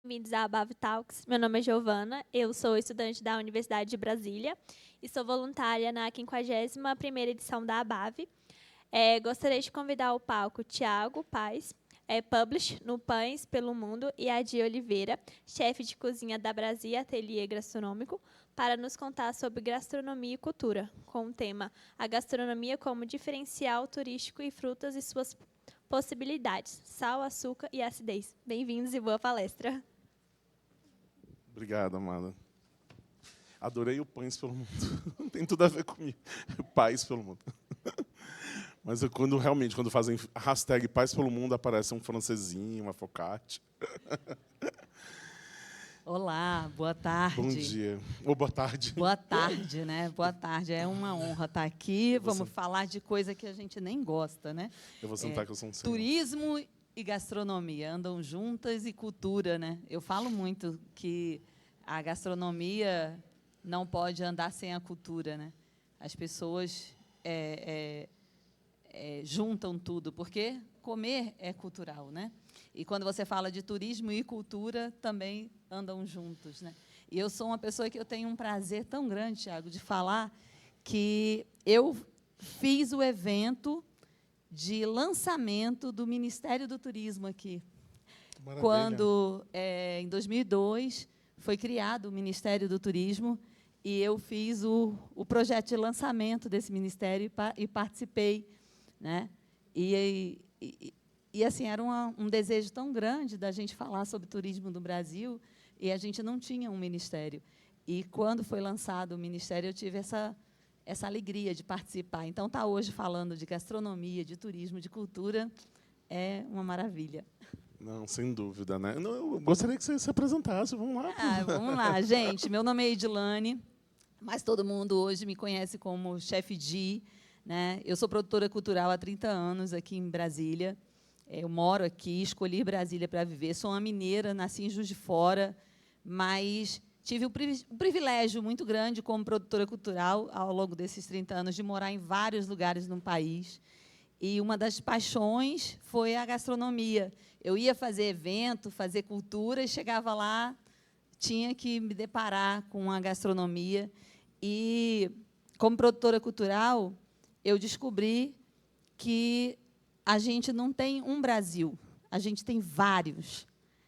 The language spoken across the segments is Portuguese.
Bem-vindos à Abave Talks. Meu nome é Giovana, eu sou estudante da Universidade de Brasília e sou voluntária na 51ª edição da Abave. Gostaria de convidar ao palco Tiago Paes, Publish no Pães pelo Mundo, e Adi Oliveira, chefe de cozinha da Brasil Ateliê Gastronômico, para nos contar sobre gastronomia e cultura, com o tema A Gastronomia como Diferencial Turístico e Frutas e Suas Possibilidades, Sal, Açúcar e Acidez. Bem-vindos e boa palestra. Obrigado, amada. Adorei o Pães pelo Mundo. Não tem tudo a ver comigo. Paz pelo Mundo. Mas quando fazem hashtag Paz pelo Mundo, aparece um francesinho, uma focaccia. Olá, boa tarde. Bom dia. Ou boa tarde. Boa tarde, né? Boa tarde. É uma honra estar aqui. Vamos falar de coisa que a gente nem gosta, né? Eu vou sentar que eu sou um senhor. Turismo e gastronomia andam juntas, e cultura, né? Eu falo muito que a gastronomia não pode andar sem a cultura, né? As pessoas juntam tudo, porque comer é cultural, né? E quando você fala de turismo e cultura, também andam juntos, né? E eu sou uma pessoa que eu tenho um prazer tão grande, Tiago, de falar que eu fiz o evento de lançamento do Ministério do Turismo aqui. Maravilha. Quando, em 2002, foi criado o Ministério do Turismo, e eu fiz o projeto de lançamento desse ministério e participei, né? E assim, era um desejo tão grande da gente falar sobre turismo no Brasil, e a gente não tinha um ministério. E, quando foi lançado o ministério, eu tive essa alegria de participar. Então, estar hoje falando de gastronomia, de turismo, de cultura, é uma maravilha. Não, sem dúvida, né? Não, eu gostaria que você se apresentasse. Vamos lá. Vamos lá, gente. Meu nome é Edilane, mas todo mundo hoje me conhece como Chefe Di, né? Eu sou produtora cultural há 30 anos aqui em Brasília. Eu moro aqui, escolhi Brasília para viver. Sou uma mineira, nasci em Juiz de Fora, mas tive um privilégio muito grande como produtora cultural, ao longo desses 30 anos, de morar em vários lugares no país. E uma das paixões foi a gastronomia. Eu ia fazer evento, fazer cultura, e chegava lá, tinha que me deparar com a gastronomia. E, como produtora cultural, eu descobri que a gente não tem um Brasil, a gente tem vários,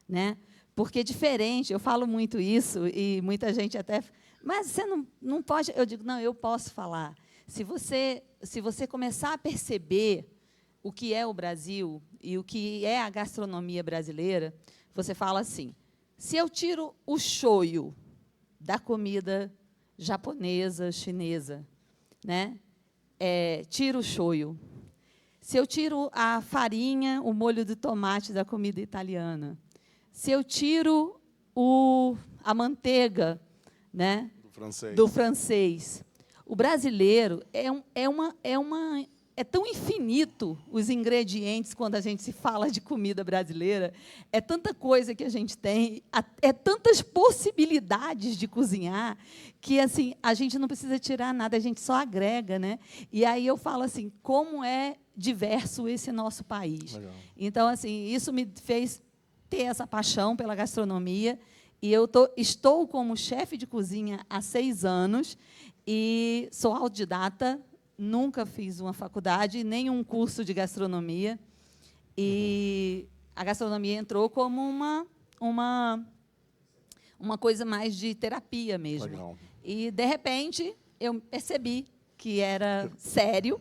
né? Porque é diferente, eu falo muito isso, e muita gente até... Mas você não pode... Eu digo, não, eu posso falar. Se você começar a perceber o que é o Brasil e o que é a gastronomia brasileira, você fala assim, se eu tiro o shoyu da comida japonesa, chinesa, né? Tiro o shoyu. Se eu tiro a farinha, o molho de tomate da comida italiana, se eu tiro a manteiga, né, do francês, o brasileiro é tão infinito os ingredientes quando a gente se fala de comida brasileira, é tanta coisa que a gente tem, é tantas possibilidades de cozinhar, que assim, a gente não precisa tirar nada, a gente só agrega, né? E aí eu falo assim, como é diverso esse nosso país. Legal. Então, assim, isso me fez ter essa paixão pela gastronomia, e eu estou como chefe de cozinha há 6 anos, e sou autodidata, nunca fiz uma faculdade, nem um curso de gastronomia, e a gastronomia entrou como uma coisa mais de terapia mesmo. Legal. E, de repente, eu percebi que era sério,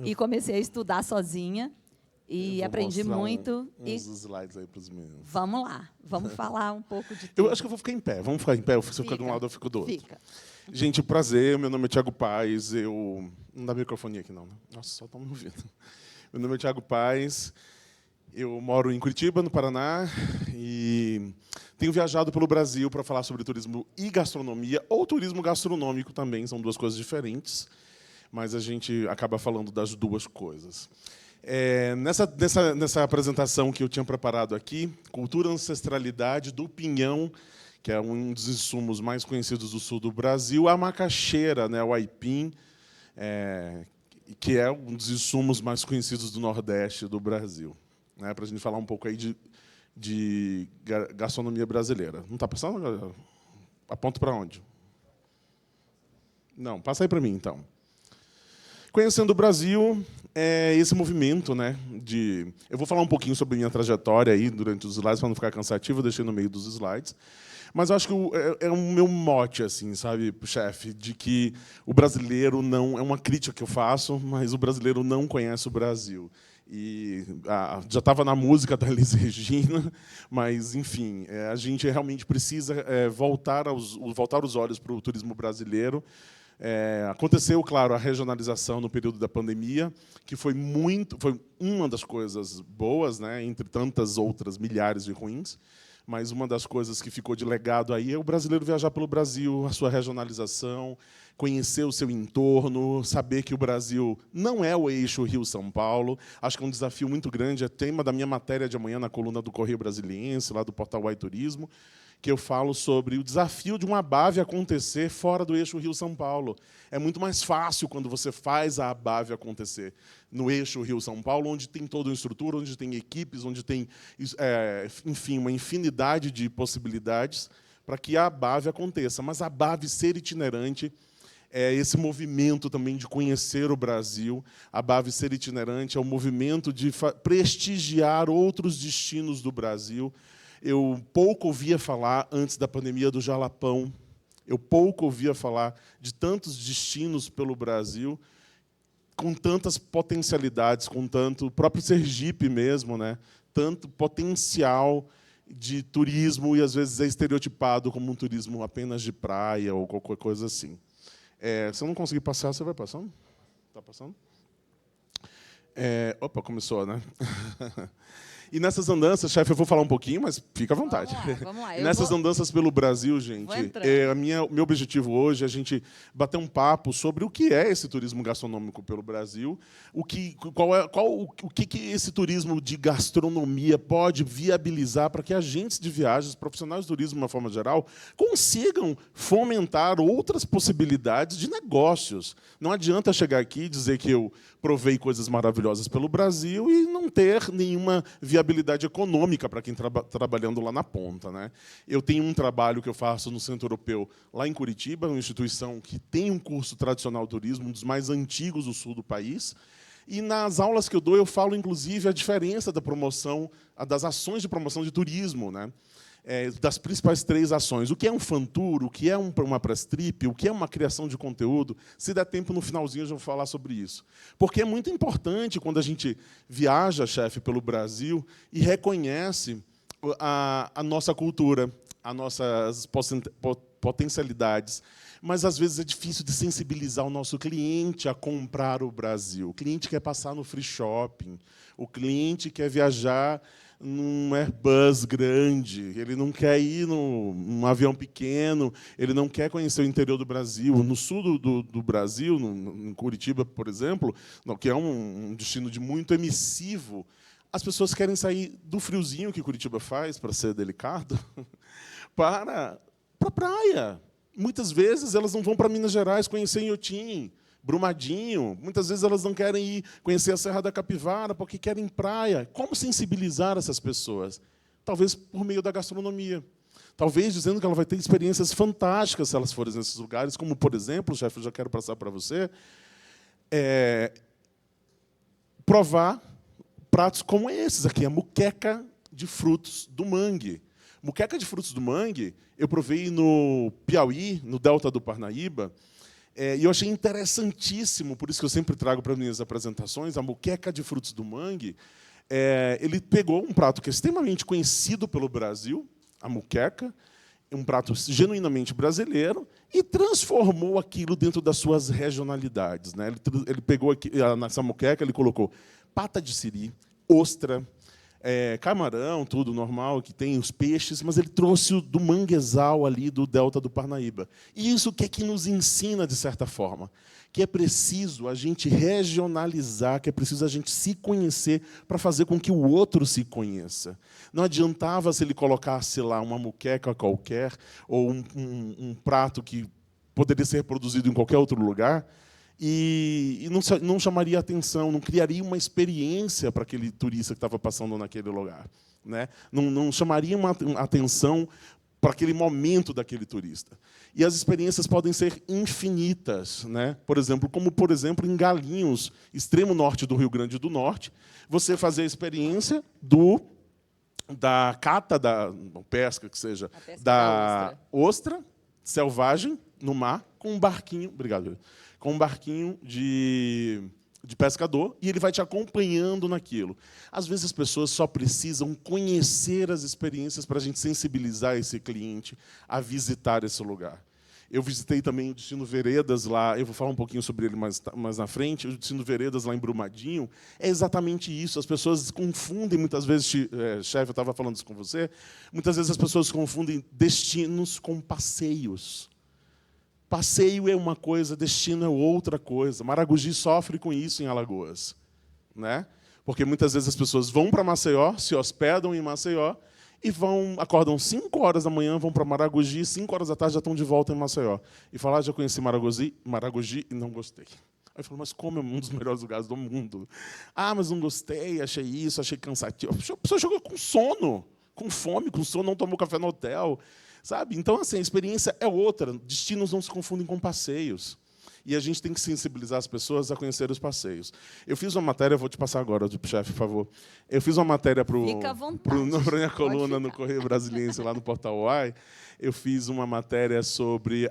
e comecei a estudar sozinha, e aprendi muito. Uns slides aí para os meninos. Vamos lá, vamos falar um pouco de tudo. Eu acho que eu vou ficar em pé. Vamos ficar em pé. Se eu ficar de um lado, eu fico do outro. Fica. Gente, prazer. Meu nome é Tiago Paes. Não dá microfone aqui, não, né? Nossa, só estão me ouvindo. Meu nome é Tiago Paes. Eu moro em Curitiba, no Paraná, e tenho viajado pelo Brasil para falar sobre turismo e gastronomia, ou turismo gastronômico também, são duas coisas diferentes, mas a gente acaba falando das duas coisas. Nessa apresentação que eu tinha preparado aqui, Cultura e Ancestralidade do Pinhão, que é um dos insumos mais conhecidos do sul do Brasil, a macaxeira, né, o aipim, que é um dos insumos mais conhecidos do Nordeste do Brasil. Né, para a gente falar um pouco aí de gastronomia brasileira. Não está passando, galera? Aponto para onde? Não, passa aí para mim, então. Conhecendo o Brasil, esse movimento, né, eu vou falar um pouquinho sobre minha trajetória aí durante os slides, para não ficar cansativo, eu deixei no meio dos slides. Mas eu acho que é o meu mote, assim, sabe, chefe, de que o brasileiro não... É uma crítica que eu faço, mas o brasileiro não conhece o Brasil. E já estava na música da Elis Regina, mas, enfim, a gente realmente precisa voltar os olhos para o turismo brasileiro. Aconteceu, claro, a regionalização no período da pandemia, que foi uma das coisas boas, né, entre tantas outras milhares de ruins. Mas uma das coisas que ficou de legado aí é o brasileiro viajar pelo Brasil, a sua regionalização, conhecer o seu entorno, saber que o Brasil não é o eixo Rio-São Paulo. Acho que é um desafio muito grande, é tema da minha matéria de amanhã na coluna do Correio Brasiliense, lá do portal Uai Turismo, que eu falo sobre o desafio de uma ABAV acontecer fora do eixo Rio-São Paulo. É muito mais fácil quando você faz a ABAV acontecer no eixo Rio-São Paulo, onde tem toda uma estrutura, onde tem equipes, onde tem, enfim, uma infinidade de possibilidades para que a ABAV aconteça. Mas a ABAV ser itinerante é esse movimento também de conhecer o Brasil. A ABAV ser itinerante é o movimento de prestigiar outros destinos do Brasil. Eu pouco ouvia falar, antes da pandemia, do Jalapão. Eu pouco ouvia falar de tantos destinos pelo Brasil, com tantas potencialidades, com tanto... O próprio Sergipe mesmo, né? Tanto potencial de turismo, e às vezes é estereotipado como um turismo apenas de praia ou qualquer coisa assim. Se eu não conseguir passar, você vai passando? Está passando? Opa, começou, né? E nessas andanças, chefe, eu vou falar um pouquinho, mas fica à vontade. Vamos lá. E nessas andanças pelo Brasil, gente, meu objetivo hoje é a gente bater um papo sobre o que é esse turismo gastronômico pelo Brasil, o que esse turismo de gastronomia pode viabilizar para que agentes de viagens, profissionais de turismo, de uma forma geral, consigam fomentar outras possibilidades de negócios. Não adianta chegar aqui e dizer que eu provei coisas maravilhosas pelo Brasil e não ter nenhuma viabilidade econômica para quem está trabalhando lá na ponta, né? Eu tenho um trabalho que eu faço no Centro Europeu, lá em Curitiba, uma instituição que tem um curso tradicional de turismo, um dos mais antigos do sul do país. E nas aulas que eu dou, eu falo, inclusive, a diferença da promoção, das ações de promoção de turismo, né? Das principais 3 ações. O que é um fan tour, o que é uma press trip, o que é uma criação de conteúdo. Se der tempo, no finalzinho, eu já vou falar sobre isso. Porque é muito importante, quando a gente viaja, chefe, pelo Brasil, e reconhece a nossa cultura, as nossas potencialidades. Mas, às vezes, é difícil de sensibilizar o nosso cliente a comprar o Brasil. O cliente quer passar no free shopping, o cliente quer viajar num Airbus grande, ele não quer ir num avião pequeno, ele não quer conhecer o interior do Brasil. No sul do Brasil, em Curitiba, por exemplo, que é um destino de muito emissivo, as pessoas querem sair do friozinho que Curitiba faz, para ser delicado, para a praia. Muitas vezes elas não vão para Minas Gerais conhecer Inhotim, Brumadinho. Muitas vezes elas não querem ir conhecer a Serra da Capivara porque querem praia. Como sensibilizar essas pessoas? Talvez por meio da gastronomia. Talvez dizendo que ela vai ter experiências fantásticas se elas forem nesses lugares, como, por exemplo, chefe, eu já quero passar para você, provar pratos como esses aqui, a muqueca de frutos do mangue. Muqueca de frutos do mangue, eu provei no Piauí, no Delta do Parnaíba, e eu achei interessantíssimo, por isso que eu sempre trago para as minhas apresentações, a muqueca de frutos do mangue. Ele pegou um prato que é extremamente conhecido pelo Brasil, a muqueca, um prato genuinamente brasileiro, e transformou aquilo dentro das suas regionalidades, né? Ele pegou aqui, nessa muqueca, ele colocou pata de siri, ostra, camarão, tudo normal, que tem os peixes, mas ele trouxe do manguezal ali do Delta do Parnaíba. E isso que é que nos ensina, de certa forma? Que é preciso a gente regionalizar, que é preciso a gente se conhecer para fazer com que o outro se conheça. Não adiantava se ele colocasse lá uma muqueca qualquer, ou um prato que poderia ser produzido em qualquer outro lugar, e não chamaria atenção, não criaria uma experiência para aquele turista que estava passando naquele lugar, né? Não chamaria uma atenção para aquele momento daquele turista. E as experiências podem ser infinitas, né? Por exemplo, em Galinhos, extremo norte do Rio Grande do Norte, você fazer a experiência da cata pesca, que seja, da ostra selvagem no mar com um barquinho, obrigado, com um barquinho de pescador, e ele vai te acompanhando naquilo. Às vezes as pessoas só precisam conhecer as experiências para a gente sensibilizar esse cliente a visitar esse lugar. Eu visitei também o Destino Veredas lá, eu vou falar um pouquinho sobre ele mais na frente, o Destino Veredas lá em Brumadinho, é exatamente isso. As pessoas confundem, muitas vezes, chefe, eu estava falando isso com você, muitas vezes as pessoas confundem destinos com passeios. Passeio é uma coisa, destino é outra coisa. Maragogi sofre com isso em Alagoas, né? Porque muitas vezes as pessoas vão para Maceió, se hospedam em Maceió, e acordam 5 horas da manhã, vão para Maragogi, 5 horas da tarde já estão de volta em Maceió. E falam, já conheci Maragogi e não gostei. Aí eu falo, mas como é um dos melhores lugares do mundo? Ah, mas não gostei, achei isso, achei cansativo. A pessoa chegou com sono, com fome, com sono, não tomou café no hotel. Sabe? Então, assim, a experiência é outra. Destinos não se confundem com passeios. E a gente tem que sensibilizar as pessoas a conhecer os passeios. Eu fiz uma matéria, vou te passar agora, chefe, por favor. Eu fiz uma matéria para minha coluna no Correio Brasiliense, lá no Portal UAI. Eu fiz uma matéria sobre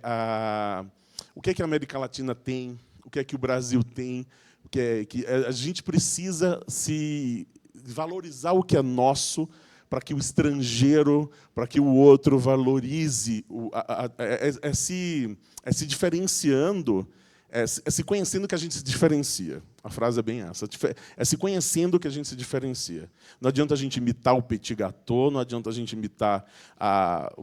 o que a América Latina tem, o que o Brasil tem, que a gente precisa se valorizar o que é nosso, para que o estrangeiro, para que o outro valorize, se diferenciando, se conhecendo que a gente se diferencia. A frase é bem essa. É se conhecendo que a gente se diferencia. Não adianta a gente imitar o petit gâteau, não adianta a gente imitar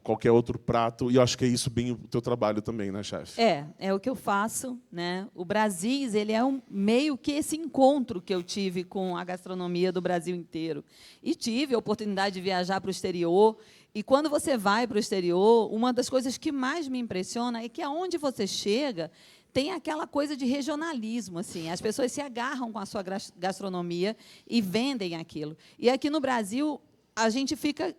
qualquer outro prato, e eu acho que é isso bem o teu trabalho também, né, chefe? É o que eu faço, né? O Brasis, ele é meio que esse encontro que eu tive com a gastronomia do Brasil inteiro. E tive a oportunidade de viajar para o exterior. E quando você vai para o exterior, uma das coisas que mais me impressiona é que aonde você chega tem aquela coisa de regionalismo, assim. As pessoas se agarram com a sua gastronomia e vendem aquilo. E aqui no Brasil a gente fica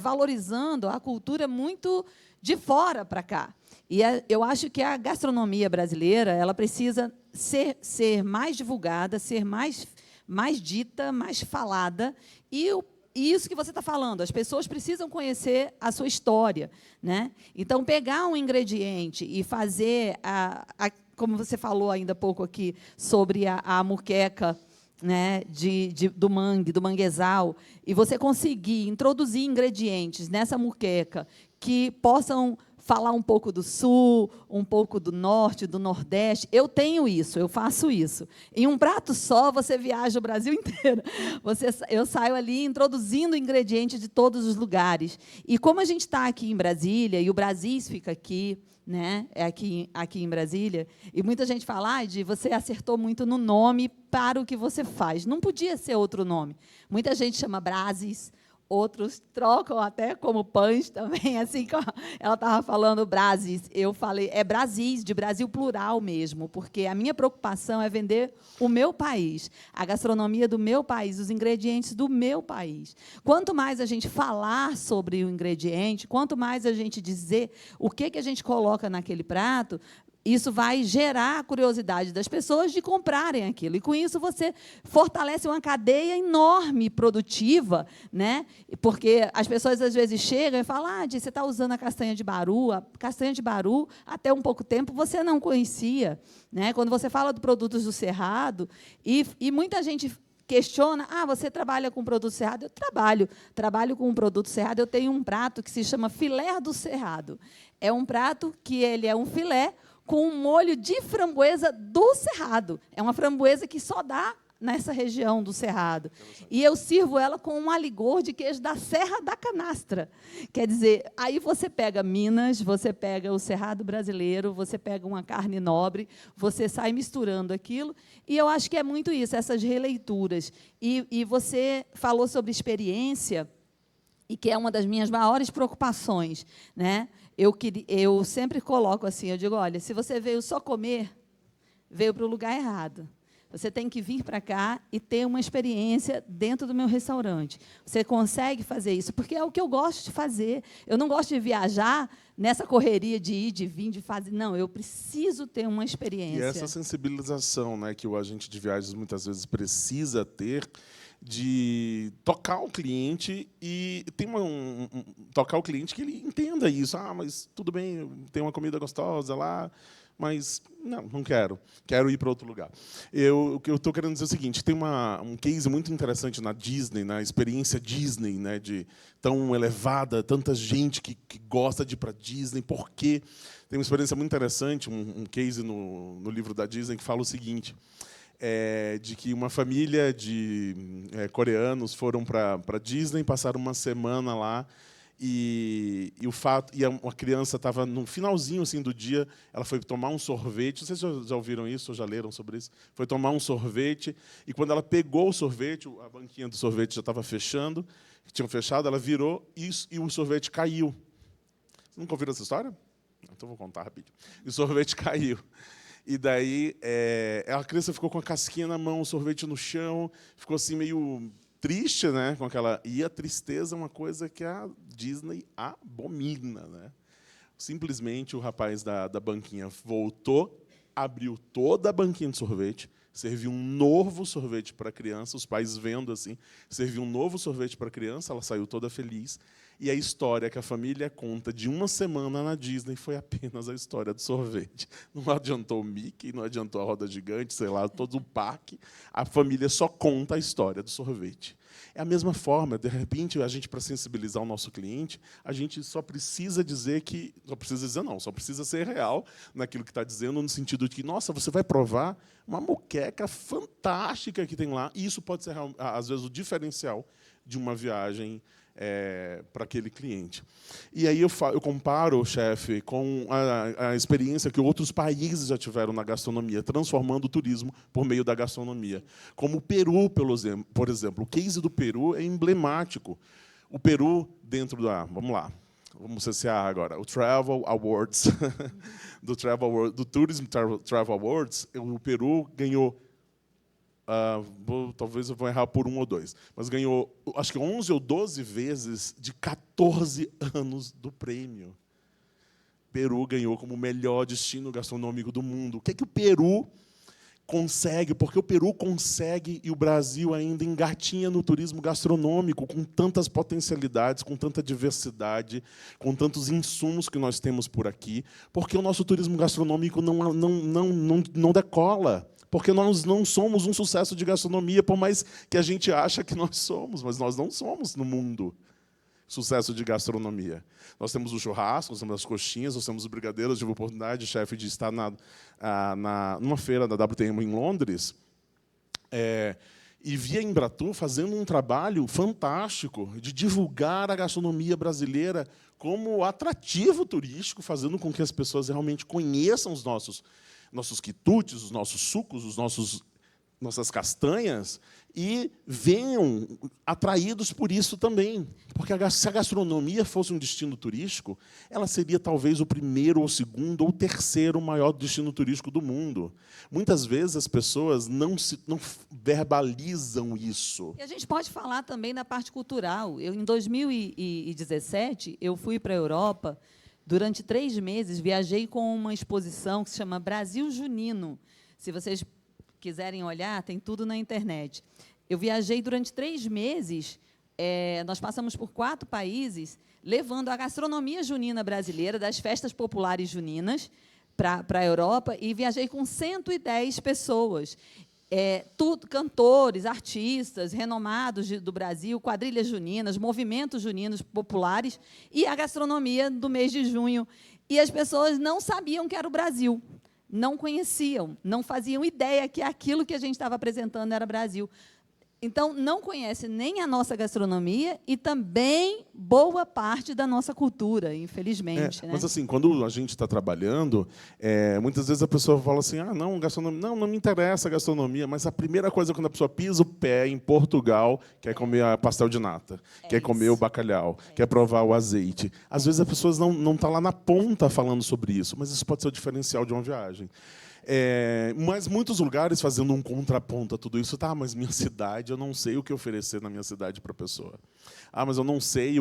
valorizando a cultura muito de fora para cá. E eu acho que a gastronomia brasileira ela precisa ser mais divulgada, ser mais dita, mais falada, e isso que você está falando, as pessoas precisam conhecer a sua história, né? Então, pegar um ingrediente e fazer, como você falou ainda há pouco aqui, sobre a muqueca, né, do manguezal, e você conseguir introduzir ingredientes nessa muqueca que possam falar um pouco do sul, um pouco do norte, do nordeste. Eu tenho isso, eu faço isso. Em um prato só, você viaja o Brasil inteiro. Eu saio ali introduzindo ingredientes de todos os lugares. E como a gente está aqui em Brasília, e o Brasis fica aqui, né, aqui em Brasília, e muita gente fala, você acertou muito no nome para o que você faz. Não podia ser outro nome. Muita gente chama Brasis, outros trocam até como pães também, assim como ela estava falando Brasis. Eu falei, é Brasis, de Brasil plural mesmo, porque a minha preocupação é vender o meu país, a gastronomia do meu país, os ingredientes do meu país. Quanto mais a gente falar sobre o ingrediente, quanto mais a gente dizer o que a gente coloca naquele prato, isso vai gerar a curiosidade das pessoas de comprarem aquilo. E, com isso, você fortalece uma cadeia enorme, produtiva, né? Porque as pessoas, às vezes, chegam e falam, você está usando a castanha de baru. A castanha de baru, até um pouco tempo, você não conhecia, né? Quando você fala de produtos do Cerrado, e muita gente questiona, você trabalha com produto Cerrado? Eu trabalho com um produto Cerrado. Eu tenho um prato que se chama filé do Cerrado. É um prato que ele é um filé com um molho de framboesa do Cerrado. É uma framboesa que só dá nessa região do Cerrado. E eu sirvo ela com um aligor de queijo da Serra da Canastra. Quer dizer, aí você pega Minas, você pega o Cerrado brasileiro, você pega uma carne nobre, você sai misturando aquilo, e eu acho que é muito isso, essas releituras. E você falou sobre experiência, e que é uma das minhas maiores preocupações, né? Eu sempre coloco assim, eu digo, olha, se você veio só comer, veio para o lugar errado. Você tem que vir para cá e ter uma experiência dentro do meu restaurante. Você consegue fazer isso? Porque é o que eu gosto de fazer. Eu não gosto de viajar nessa correria de ir, de vir, de fazer. Não, eu preciso ter uma experiência. E essa sensibilização, né, que o agente de viagens muitas vezes precisa ter, de tocar o cliente e tem tocar o cliente que ele entenda isso. Ah, mas tudo bem, tem uma comida gostosa lá, mas não quero. Quero ir para outro lugar. O que eu estou querendo dizer é o seguinte: tem um case muito interessante na Disney, na experiência Disney, né, de tão elevada, tanta gente que gosta de ir para Disney. Por quê? Tem uma experiência muito interessante, um case no livro da Disney que fala o seguinte: de que uma família de coreanos foram para Disney, passaram uma semana lá. E uma criança estava no finalzinho assim do dia, ela foi tomar um sorvete. Não sei se já ouviram isso ou já leram sobre isso. Foi tomar um sorvete e quando ela pegou o sorvete, a banquinha do sorvete já estava fechando, tinham fechado, ela virou e o sorvete caiu. Você nunca ouviram essa história? Então vou contar rapidinho. E o sorvete caiu. E daí a criança ficou com a casquinha na mão, o sorvete no chão, ficou assim meio triste, né, com aquela. E a tristeza é uma coisa que a Disney abomina, né? Simplesmente o rapaz da banquinha voltou, abriu toda a banquinha de sorvete, serviu um novo sorvete para a criança, os pais vendo assim, serviu um novo sorvete para a criança, ela saiu toda feliz. E a história que a família conta de uma semana na Disney foi apenas a história do sorvete. Não adiantou o Mickey, não adiantou a roda gigante, sei lá, todo o parque. A família só conta a história do sorvete. É a mesma forma, de repente, a gente, para sensibilizar o nosso cliente, a gente só precisa dizer que... só precisa ser real naquilo que está dizendo, no sentido de que, nossa, você vai provar uma moqueca fantástica que tem lá, e isso pode ser, às vezes, o diferencial de uma viagem para aquele cliente. E aí eu comparo, chefe, com a experiência que outros países já tiveram na gastronomia, transformando o turismo por meio da gastronomia. Como o Peru, por exemplo. O case do Peru é emblemático. O Peru, dentro da... Vamos lá. Vamos CCA agora. O Travel Awards. do Tourism Travel Awards, o Peru ganhou... talvez eu vou errar por 1 ou 2, mas ganhou, acho que 11 ou 12 vezes de 14 anos do prêmio. Peru ganhou como o melhor destino gastronômico do mundo. O que o Peru consegue? Porque o Peru consegue e o Brasil ainda engatinha no turismo gastronômico, com tantas potencialidades, com tanta diversidade, com tantos insumos que nós temos por aqui, porque o nosso turismo gastronômico não decola. Porque nós não somos um sucesso de gastronomia, por mais que a gente acha que nós somos, mas nós não somos no mundo sucesso de gastronomia. Nós temos o churrasco, nós temos as coxinhas, nós temos os brigadeiros. Eu tive a oportunidade, chefe, de estar numa feira da WTM em Londres, e vi a Embratur fazendo um trabalho fantástico de divulgar a gastronomia brasileira como atrativo turístico, fazendo com que as pessoas realmente conheçam os nossos quitutes, os nossos sucos, nossas castanhas, e venham atraídos por isso também. Porque se a gastronomia fosse um destino turístico, ela seria talvez o primeiro, ou segundo, ou terceiro maior destino turístico do mundo. Muitas vezes as pessoas não verbalizam isso. E a gente pode falar também da parte cultural. Em 2017, eu fui para a Europa. Durante 3 meses, viajei com uma exposição que se chama Brasil Junino. Se vocês quiserem olhar, tem tudo na internet. Eu viajei durante 3 meses, nós passamos por 4 países, levando a gastronomia junina brasileira, das festas populares juninas, para a Europa, e viajei com 110 pessoas. Cantores, artistas renomados do Brasil, quadrilhas juninas, movimentos juninos populares e a gastronomia do mês de junho. E as pessoas não sabiam que era o Brasil, não conheciam, não faziam ideia que aquilo que a gente estava apresentando era Brasil. Então, não conhece nem a nossa gastronomia e também boa parte da nossa cultura, infelizmente. Né? Mas, assim, quando a gente está trabalhando, muitas vezes a pessoa fala assim, não, gastronomia, não me interessa a gastronomia, mas a primeira coisa, quando a pessoa pisa o pé em Portugal, quer comer pastel de nata, quer comer o bacalhau, quer provar o azeite. Às vezes, as pessoas não estão lá na ponta falando sobre isso, mas isso pode ser o diferencial de uma viagem. Mas muitos lugares fazendo um contraponto a tudo isso. Tá, mas minha cidade, eu não sei o que oferecer na minha cidade para a pessoa. Ah, mas eu não sei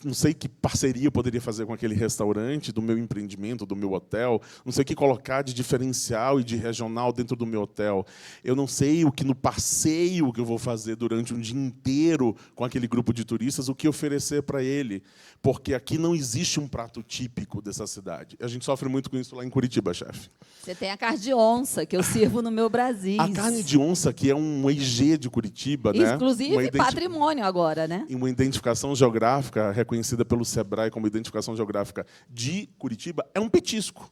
não sei que parceria eu poderia fazer com aquele restaurante do meu empreendimento, do meu hotel. Não sei o que colocar de diferencial e de regional dentro do meu hotel. Eu não sei o que no passeio que eu vou fazer durante um dia inteiro com aquele grupo de turistas, o que oferecer para ele. Porque aqui não existe um prato típico dessa cidade. A gente sofre muito com isso lá em Curitiba, chefe. Você tem a carne de onça, que eu sirvo no meu Brasil. A carne de onça, que é um EG de Curitiba, né? Inclusive, patrimônio agora, né? Uma identificação geográfica reconhecida pelo SEBRAE como identificação geográfica de Curitiba, é um petisco.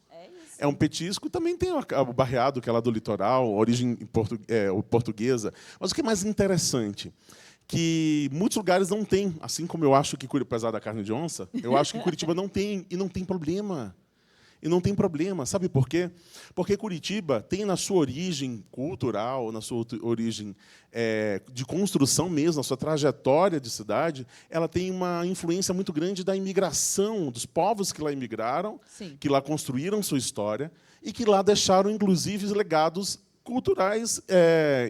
É um petisco, também tem o barreado, que é lá do litoral, origem portuguesa. Mas o que é mais interessante? Que muitos lugares não têm, assim como eu acho que, apesar da carne de onça, eu acho que Curitiba não tem, e não tem problema. E não tem problema. Sabe por quê? Porque Curitiba tem, na sua origem cultural, na sua origem de construção mesmo, na sua trajetória de cidade, ela tem uma influência muito grande da imigração, dos povos que lá imigraram, Sim. que lá construíram sua história e que lá deixaram, inclusive, legados culturais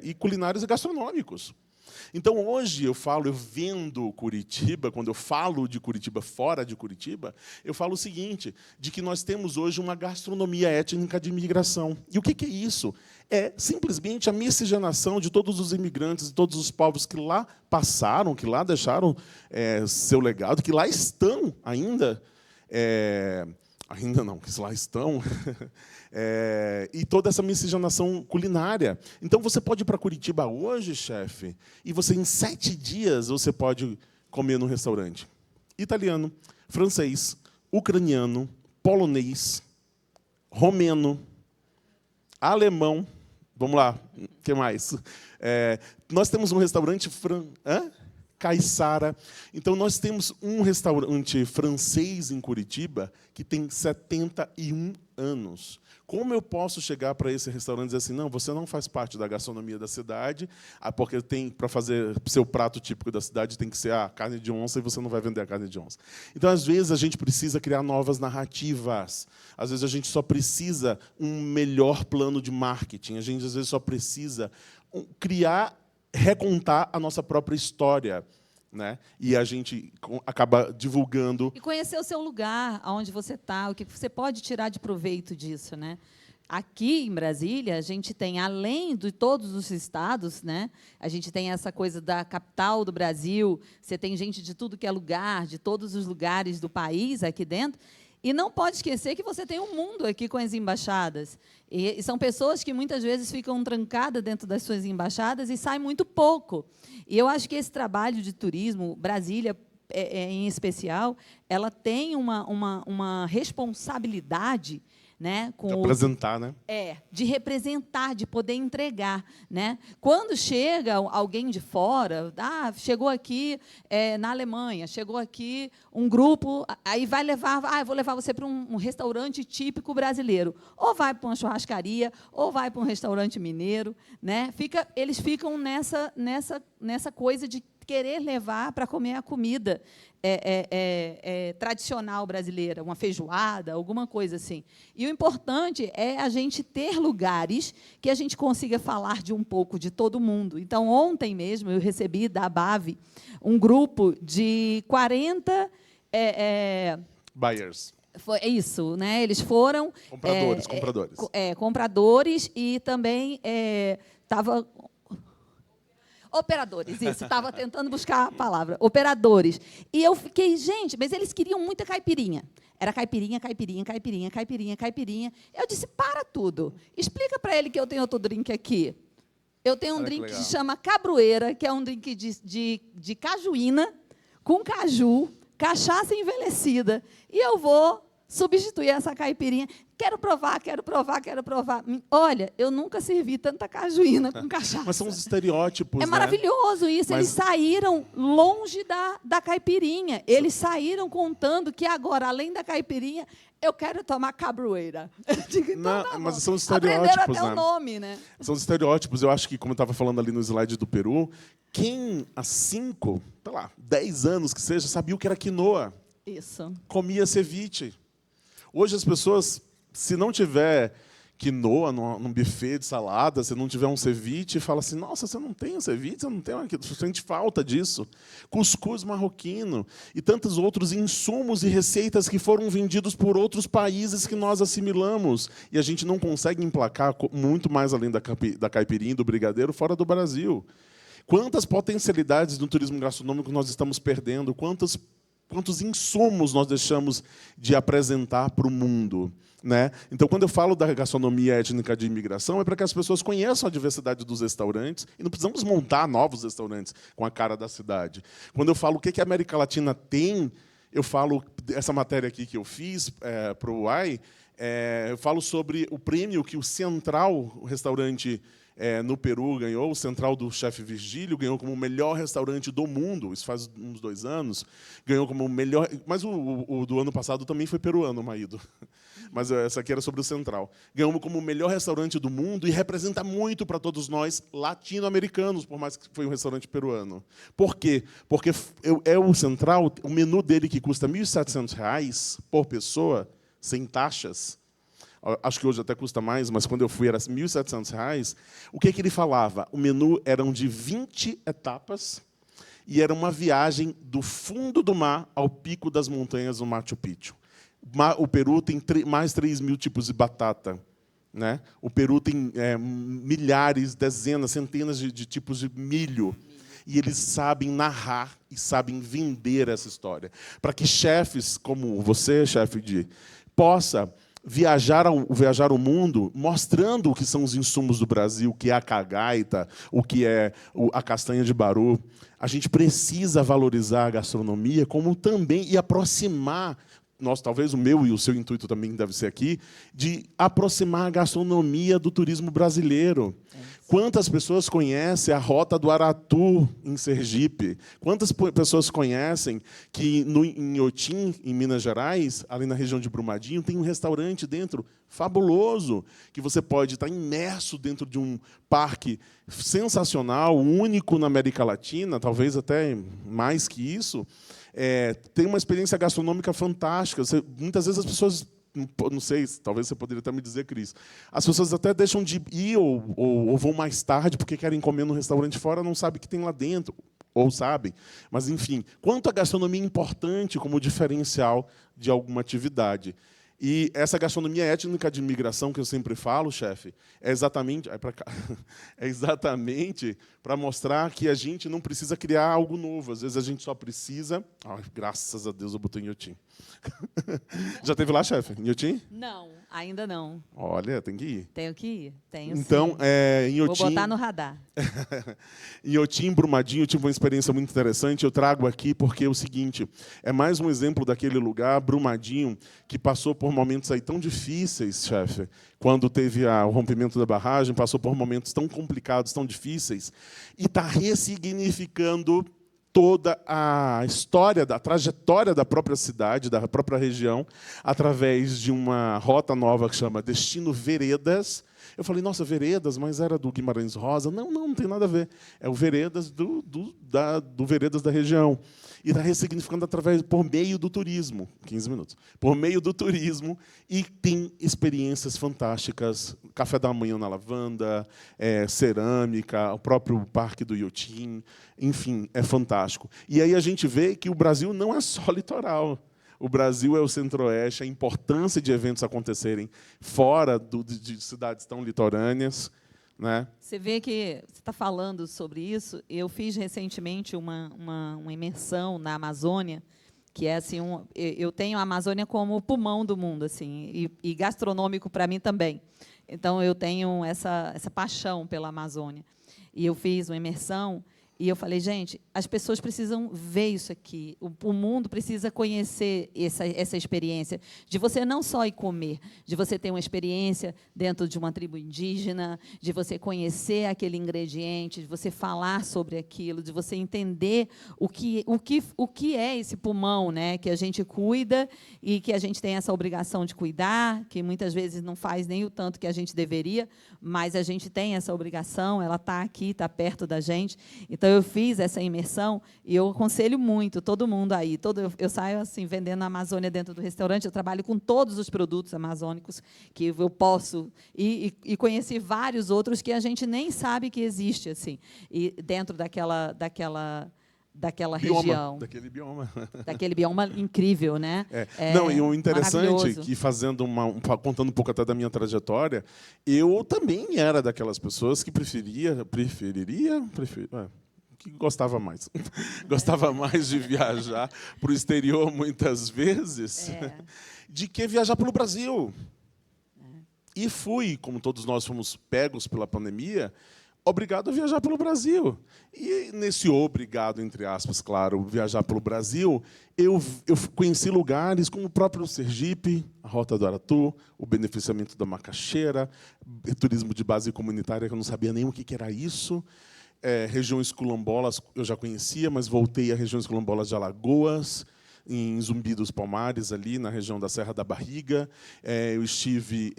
e culinários e gastronômicos. Então, hoje, eu vendo Curitiba, quando eu falo de Curitiba fora de Curitiba, eu falo o seguinte, de que nós temos hoje uma gastronomia étnica de imigração. E o que é isso? É simplesmente a miscigenação de todos os imigrantes, de todos os povos que lá passaram, que lá deixaram seu legado, que lá estão ainda... Ainda não, que lá estão. E toda essa miscigenação culinária. Então, você pode ir para Curitiba hoje, chefe, e você, em 7 dias, você pode comer num restaurante italiano, francês, ucraniano, polonês, romeno, alemão. Vamos lá, o que mais? Nós temos um restaurante Caiçara. Então, nós temos um restaurante francês em Curitiba que tem 71 anos. Como eu posso chegar para esse restaurante e dizer assim, não, você não faz parte da gastronomia da cidade, porque para fazer seu prato típico da cidade tem que ser a carne de onça e você não vai vender a carne de onça. Então, às vezes, a gente precisa criar novas narrativas. Às vezes, a gente só precisa um melhor plano de marketing. A gente, às vezes, só precisa recontar a nossa própria história, né? E a gente acaba divulgando. E conhecer o seu lugar, aonde você está, o que você pode tirar de proveito disso, né? Aqui em Brasília, a gente tem, além de todos os estados, né? A gente tem essa coisa da capital do Brasil, você tem gente de tudo que é lugar, de todos os lugares do país aqui dentro. E não pode esquecer que você tem um mundo aqui com as embaixadas. E são pessoas que, muitas vezes, ficam trancadas dentro das suas embaixadas e saem muito pouco. E eu acho que esse trabalho de turismo, Brasília, em especial, ela tem uma responsabilidade, né, de apresentar, né? De representar, de poder entregar, né? Quando chega alguém de fora, chegou aqui na Alemanha, chegou aqui um grupo, aí vai levar, eu vou levar você para um restaurante típico brasileiro, ou vai para uma churrascaria, ou vai para um restaurante mineiro, né? Eles ficam nessa coisa de querer levar para comer a comida tradicional brasileira, uma feijoada, alguma coisa assim. E o importante é a gente ter lugares que a gente consiga falar de um pouco de todo mundo. Então, ontem mesmo, eu recebi da ABAV um grupo de 40... Buyers. É isso, né? Eles foram... Compradores. Compradores e também estava... Operadores, isso, estava tentando buscar a palavra. Operadores. E eu fiquei, gente, mas eles queriam muita caipirinha. Era caipirinha, caipirinha, caipirinha, caipirinha, caipirinha. Eu disse, para tudo. Explica para ele que eu tenho outro drink aqui. Eu tenho um drink que se chama Cabroeira, que é um drink de cajuína, com caju, cachaça envelhecida. E eu vou substituir essa caipirinha. Quero provar, quero provar, quero provar. Olha, eu nunca servi tanta cajuína com cachaça. Mas são os estereótipos, É maravilhoso isso. Eles saíram longe da caipirinha. Eles saíram contando que agora, além da caipirinha, eu quero tomar cabroeira. Não, mas são estereótipos, aprenderam até o nome, né? São estereótipos. Eu acho que, como eu estava falando ali no slide do Peru, quem há 5, 10 anos que seja, sabia o que era quinoa. Isso. Comia ceviche. Hoje as pessoas, se não tiver quinoa num buffet de salada, se não tiver um ceviche, fala assim, nossa, você não tem um ceviche, você não tem aquilo, você sente falta disso. Cuscuz marroquino e tantos outros insumos e receitas que foram vendidos por outros países que nós assimilamos. E a gente não consegue emplacar muito mais além da caipirinha e do brigadeiro fora do Brasil. Quantas potencialidades do turismo gastronômico nós estamos perdendo? Quantos insumos nós deixamos de apresentar para o mundo? Né? Então, quando eu falo da gastronomia étnica de imigração, é para que as pessoas conheçam a diversidade dos restaurantes, e não precisamos montar novos restaurantes com a cara da cidade. Quando eu falo o que a América Latina tem, eu falo, essa matéria aqui que eu fiz para o UAI, eu falo sobre o prêmio que o Central, o restaurante no Peru, ganhou, o Central do chefe Virgílio, ganhou como o melhor restaurante do mundo, isso faz uns 2 anos, ganhou como o melhor... Mas o do ano passado também foi peruano, o Maído. Mas essa aqui era sobre o Central. Ganhou como o melhor restaurante do mundo e representa muito para todos nós latino-americanos, por mais que foi um restaurante peruano. Por quê? Porque o Central, o menu dele que custa R$ 1.700 por pessoa, sem taxas. Acho que hoje até custa mais, mas quando eu fui era R$ 1.700. O que ele falava? O menu eram de 20 etapas e era uma viagem do fundo do mar ao pico das montanhas do Machu Picchu. O Peru tem mais 3.000 tipos de batata. Né? O Peru tem milhares, dezenas, centenas de tipos de milho. E eles sabem narrar e sabem vender essa história. Para que chefes como você, chefe de, possa viajar o mundo mostrando o que são os insumos do Brasil, o que é a cagaita, o que é a castanha de baru. A gente precisa valorizar a gastronomia como também e aproximar, talvez o meu e o seu intuito também deve ser aqui, de aproximar a gastronomia do turismo brasileiro. Quantas pessoas conhecem a Rota do Aratu, em Sergipe? Quantas pessoas conhecem que em Inhotim, em Minas Gerais, ali na região de Brumadinho, tem um restaurante dentro fabuloso, que você pode estar imerso dentro de um parque sensacional, único na América Latina, talvez até mais que isso. Tem uma experiência gastronômica fantástica. Muitas vezes as pessoas... Não sei, talvez você poderia até me dizer, Cris. As pessoas até deixam de ir ou vão mais tarde porque querem comer no restaurante fora, não sabem o que tem lá dentro, ou sabem. Mas, enfim, quanto a gastronomia é importante como diferencial de alguma atividade. E essa gastronomia étnica de imigração que eu sempre falo, chefe, é exatamente para mostrar que a gente não precisa criar algo novo. Às vezes a gente só precisa... graças a Deus eu botei em Inhotim. Já esteve lá, chefe? Em Inhotim? Não, ainda não. Olha, tem que ir. Tenho que ir, tenho então, sim. Inhotim... Vou botar no radar. Em Inhotim, Brumadinho, eu tive uma experiência muito interessante. Eu trago aqui porque é o seguinte, é mais um exemplo daquele lugar, Brumadinho, que passou por momentos aí tão difíceis, chefe, quando teve o rompimento da barragem, passou por momentos tão complicados, tão difíceis, e está ressignificando toda a história, a trajetória da própria cidade, da própria região, através de uma rota nova que chama Destino Veredas. Eu falei, nossa, Veredas, mas era do Guimarães Rosa. Não tem nada a ver. É o Veredas do Veredas da região. E está ressignificando por meio do turismo. 15 minutos. Por meio do turismo. E tem experiências fantásticas. Café da manhã na lavanda, cerâmica, o próprio Parque do Inhotim. Enfim, é fantástico. E aí a gente vê que o Brasil não é só litoral. O Brasil é o centro-oeste, a importância de eventos acontecerem fora de cidades tão litorâneas. Né? Você vê que você está falando sobre isso. Eu fiz recentemente uma imersão na Amazônia, que é assim, eu tenho a Amazônia como o pulmão do mundo, assim, e gastronômico para mim também. Então eu tenho essa paixão pela Amazônia. E eu fiz uma imersão. E eu falei, gente, as pessoas precisam ver isso aqui. O mundo precisa conhecer essa experiência de você não só ir comer, de você ter uma experiência dentro de uma tribo indígena, de você conhecer aquele ingrediente, de você falar sobre aquilo, de você entender o que é esse pulmão, né, que a gente cuida e que a gente tem essa obrigação de cuidar, que muitas vezes não faz nem o tanto que a gente deveria, mas a gente tem essa obrigação, ela está aqui, está perto da gente. Então, Então, eu fiz essa imersão e eu aconselho muito todo mundo aí. Eu saio assim, vendendo na Amazônia dentro do restaurante, eu trabalho com todos os produtos amazônicos que eu posso, e conheci vários outros que a gente nem sabe que existe, assim, e dentro daquela região. Daquele bioma. Daquele bioma incrível, né? Não, e o interessante é que, contando um pouco até da minha trajetória, eu também era daquelas pessoas que que gostava mais. Gostava mais de viajar para o exterior, muitas vezes, de que viajar pelo Brasil. E fui, como todos nós fomos pegos pela pandemia, obrigado a viajar pelo Brasil. E nesse obrigado, entre aspas, claro, viajar pelo Brasil, eu conheci lugares como o próprio Sergipe, a Rota do Aratu, o beneficiamento da macaxeira, turismo de base comunitária, que eu não sabia nem o que era isso. Regiões quilombolas eu já conhecia, mas voltei a regiões quilombolas de Alagoas, em Zumbi dos Palmares, ali na região da Serra da Barriga. Eu estive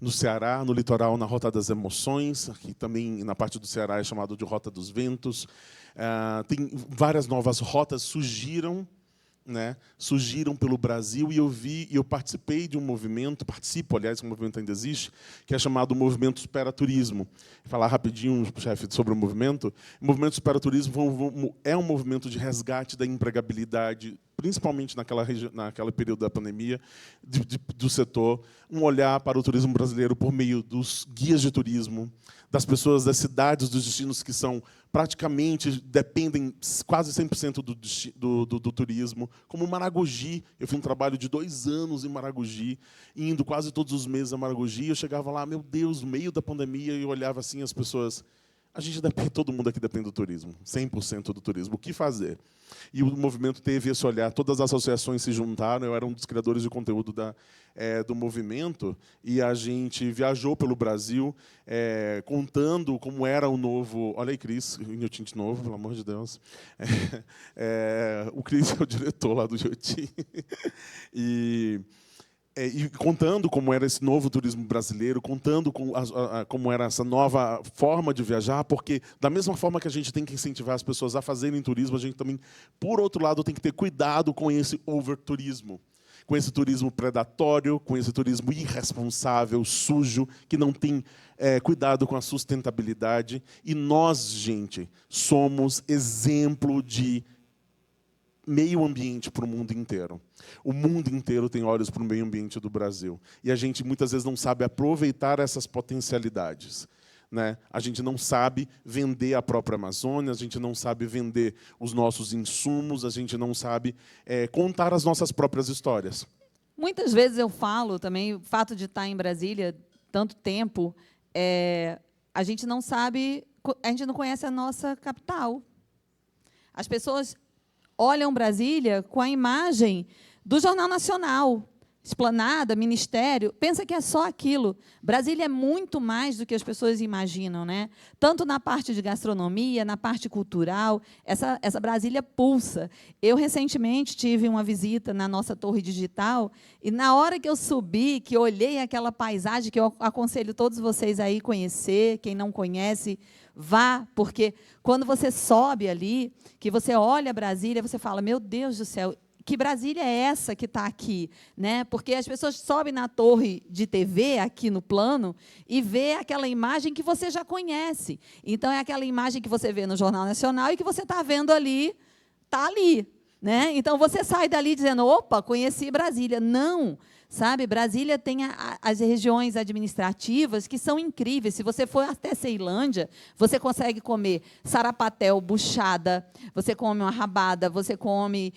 no Ceará, no litoral, na Rota das Emoções, que também na parte do Ceará é chamado de Rota dos Ventos. Tem várias novas rotas surgiram, né, surgiram pelo Brasil, e eu participei de um movimento, aliás, o movimento ainda existe, que é chamado Movimento Superaturismo. Vou falar rapidinho, chefe, sobre o movimento. O Movimento Superaturismo é um movimento de resgate da empregabilidade, principalmente naquele período da pandemia, do setor, um olhar para o turismo brasileiro por meio dos guias de turismo, das pessoas das cidades, dos destinos que são praticamente dependem quase 100% do turismo, como Maragogi. Eu fiz um trabalho de 2 anos em Maragogi, indo quase todos os meses a Maragogi. Eu chegava lá, meu Deus, no meio da pandemia, e eu olhava assim as pessoas. Todo mundo aqui depende do turismo, 100% do turismo. O que fazer? E o movimento teve esse olhar, todas as associações se juntaram, eu era um dos criadores de conteúdo do movimento, e a gente viajou pelo Brasil, contando como era o novo... Olha aí, Cris, o Inhotinte novo, pelo amor de Deus. O Cris é o diretor lá do Inhotim. E contando como era esse novo turismo brasileiro, contando como era essa nova forma de viajar, porque, da mesma forma que a gente tem que incentivar as pessoas a fazerem turismo, a gente também, por outro lado, tem que ter cuidado com esse overturismo, com esse turismo predatório, com esse turismo irresponsável, sujo, que não tem cuidado com a sustentabilidade. E nós, gente, somos exemplo de meio ambiente para o mundo inteiro. O mundo inteiro tem olhos para o meio ambiente do Brasil. E a gente, muitas vezes, não sabe aproveitar essas potencialidades, né? A gente não sabe vender a própria Amazônia, a gente não sabe vender os nossos insumos, a gente não sabe contar as nossas próprias histórias. Muitas vezes eu falo também, o fato de estar em Brasília tanto tempo, a gente não sabe, a gente não conhece a nossa capital. As pessoas olham Brasília com a imagem do Jornal Nacional, Esplanada, Ministério, pensa que é só aquilo. Brasília é muito mais do que as pessoas imaginam, né? Tanto na parte de gastronomia, na parte cultural, essa Brasília pulsa. Eu, recentemente, tive uma visita na nossa torre digital, e, na hora que eu subi, que eu olhei aquela paisagem, que eu aconselho todos vocês aí conhecer, quem não conhece, vá, porque quando você sobe ali, que você olha Brasília, você fala, meu Deus do céu, que Brasília é essa que está aqui? Né? Porque as pessoas sobem na torre de TV, aqui no plano, e vê aquela imagem que você já conhece. Então, é aquela imagem que você vê no Jornal Nacional e que você está vendo ali, está ali. Né? Então, você sai dali dizendo, opa, conheci Brasília. Não, sabe? Brasília tem as regiões administrativas que são incríveis. Se você for até Ceilândia, você consegue comer sarapatel, buchada, você come uma rabada, você come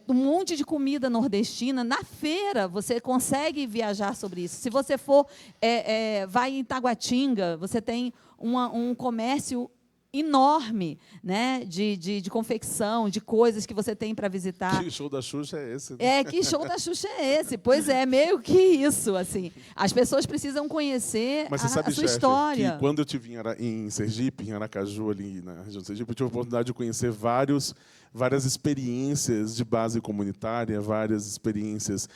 um monte de comida nordestina. Na feira, você consegue viajar sobre isso. Se você for, vai em Taguatinga, você tem um comércio enorme, né, de confecção, de coisas que você tem para visitar. Que show da Xuxa é esse? Né? Que show da Xuxa é esse? Pois é, meio que isso. Assim. As pessoas precisam conhecer Mas você sabe, a sua chefe, história. Que quando eu estive em Sergipe, em Aracaju, ali na região de Sergipe, eu tive a oportunidade de conhecer várias experiências de base comunitária, várias experiências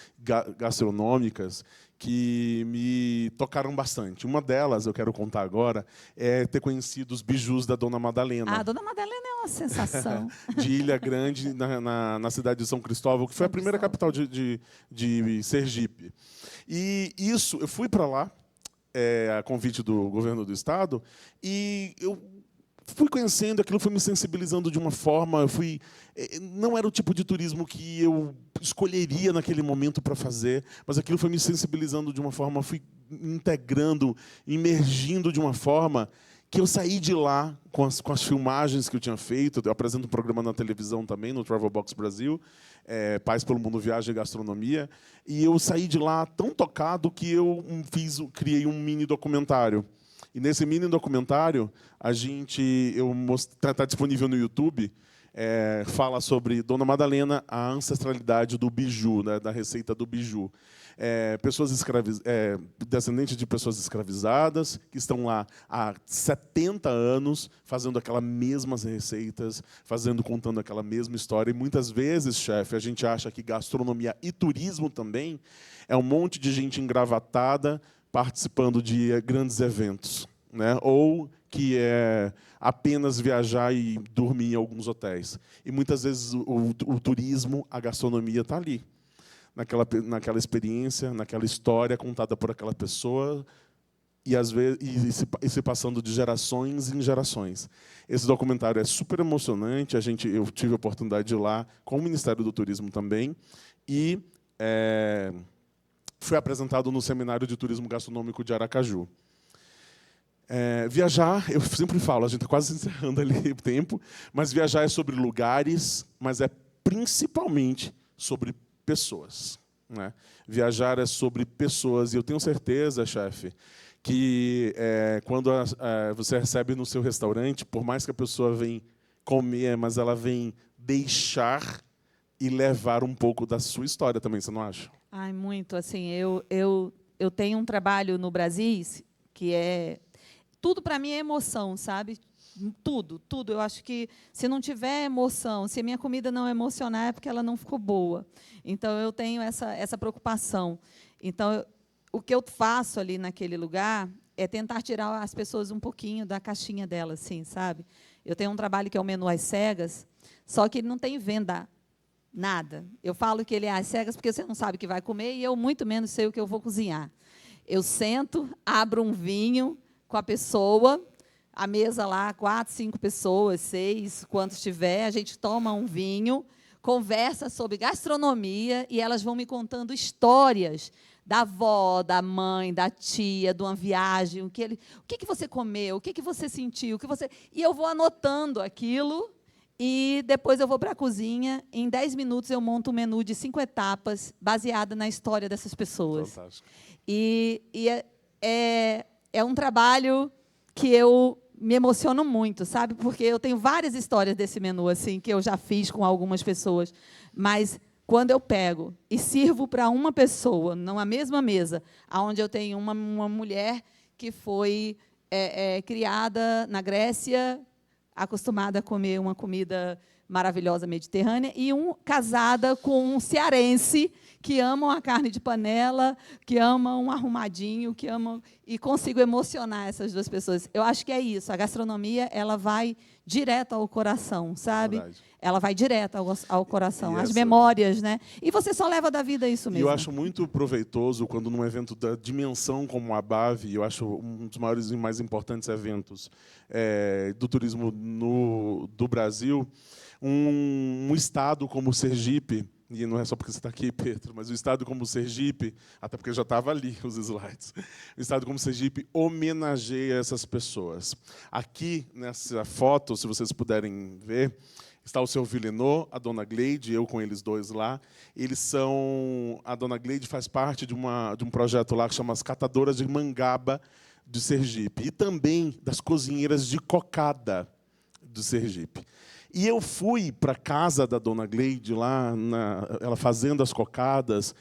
gastronômicas, que me tocaram bastante. Uma delas, eu quero contar agora, é ter conhecido os bijus da Dona Madalena. A Dona Madalena é uma sensação. De Ilha Grande, na cidade de São Cristóvão, que foi a primeira capital de Sergipe. E isso, eu fui para lá, a convite do governo do estado, e eu fui conhecendo, aquilo foi me sensibilizando de uma forma, não era o tipo de turismo que eu escolheria naquele momento para fazer, mas aquilo foi me sensibilizando de uma forma, fui integrando, imergindo de uma forma que eu saí de lá com as filmagens que eu tinha feito. Eu apresento um programa na televisão também, no Travel Box Brasil, Paz pelo Mundo Viagem e Gastronomia, e eu saí de lá tão tocado que eu criei um mini documentário. E nesse mini documentário, está disponível no YouTube, fala sobre Dona Madalena, a ancestralidade do biju, né, da receita do biju. Descendentes de pessoas escravizadas, que estão lá há 70 anos, fazendo aquelas mesmas receitas, contando aquela mesma história. E muitas vezes, chefe, a gente acha que gastronomia e turismo também é um monte de gente engravatada, participando de grandes eventos, né? Ou que é apenas viajar e dormir em alguns hotéis. E muitas vezes o turismo, a gastronomia está ali, naquela experiência, naquela história contada por aquela pessoa, e às vezes se passando de gerações em gerações. Esse documentário é super emocionante. Eu tive a oportunidade de ir lá com o Ministério do Turismo também, e foi apresentado no Seminário de Turismo Gastronômico de Aracaju. Viajar, eu sempre falo, a gente está quase encerrando ali o tempo, mas viajar é sobre lugares, mas é principalmente sobre pessoas, né? Viajar é sobre pessoas, e eu tenho certeza, chefe, que quando você recebe no seu restaurante, por mais que a pessoa venha comer, mas ela vem deixar e levar um pouco da sua história também, você não acha? Ai, muito. Assim, eu tenho um trabalho no Brasis que tudo para mim é emoção, sabe? Tudo. Eu acho que se não tiver emoção, se a minha comida não emocionar, é porque ela não ficou boa. Então eu tenho essa preocupação. Então o que eu faço ali naquele lugar é tentar tirar as pessoas um pouquinho da caixinha delas, assim, sabe? Eu tenho um trabalho que é o menu às cegas, só que ele não tem venda. Nada. Eu falo que ele é às cegas porque você não sabe o que vai comer e eu muito menos sei o que eu vou cozinhar. Eu sento, abro um vinho com a pessoa, a mesa lá, 4, 5 pessoas, 6, quantos tiver, a gente toma um vinho, conversa sobre gastronomia e elas vão me contando histórias da avó, da mãe, da tia, de uma viagem, o que você comeu, o que você sentiu, e eu vou anotando aquilo. E depois eu vou para a cozinha, em 10 minutos eu monto um menu de 5 etapas, baseado na história dessas pessoas. Fantástico. E é um trabalho que eu me emociono muito, sabe? Porque eu tenho várias histórias desse menu assim que eu já fiz com algumas pessoas, mas quando eu pego e sirvo para uma pessoa, numa mesma mesa, onde eu tenho uma mulher que foi criada na Grécia, acostumada a comer uma comida maravilhosa mediterrânea, e casada com um cearense que ama a carne de panela, que ama um arrumadinho, e consigo emocionar essas duas pessoas. Eu acho que é isso. A gastronomia, ela vai direto ao coração, sabe? Verdade. Ela vai direto ao coração, às memórias, né? E você só leva da vida isso mesmo. E eu acho muito proveitoso quando, num evento da dimensão como a BAV, eu acho um dos maiores e mais importantes eventos do turismo do Brasil, um estado como o Sergipe, e não é só porque você está aqui, Pedro, mas o estado como o Sergipe, até porque já estava ali os slides, o estado como o Sergipe homenageia essas pessoas. Aqui, nessa foto, se vocês puderem ver, está o seu Villeneuve, a Dona Gleide, eu com eles dois lá. A Dona Gleide faz parte de um projeto lá que chama As Catadoras de Mangaba de Sergipe, e também das cozinheiras de cocada do Sergipe. E eu fui para a casa da Dona Gleide, lá, ela fazendo as cocadas,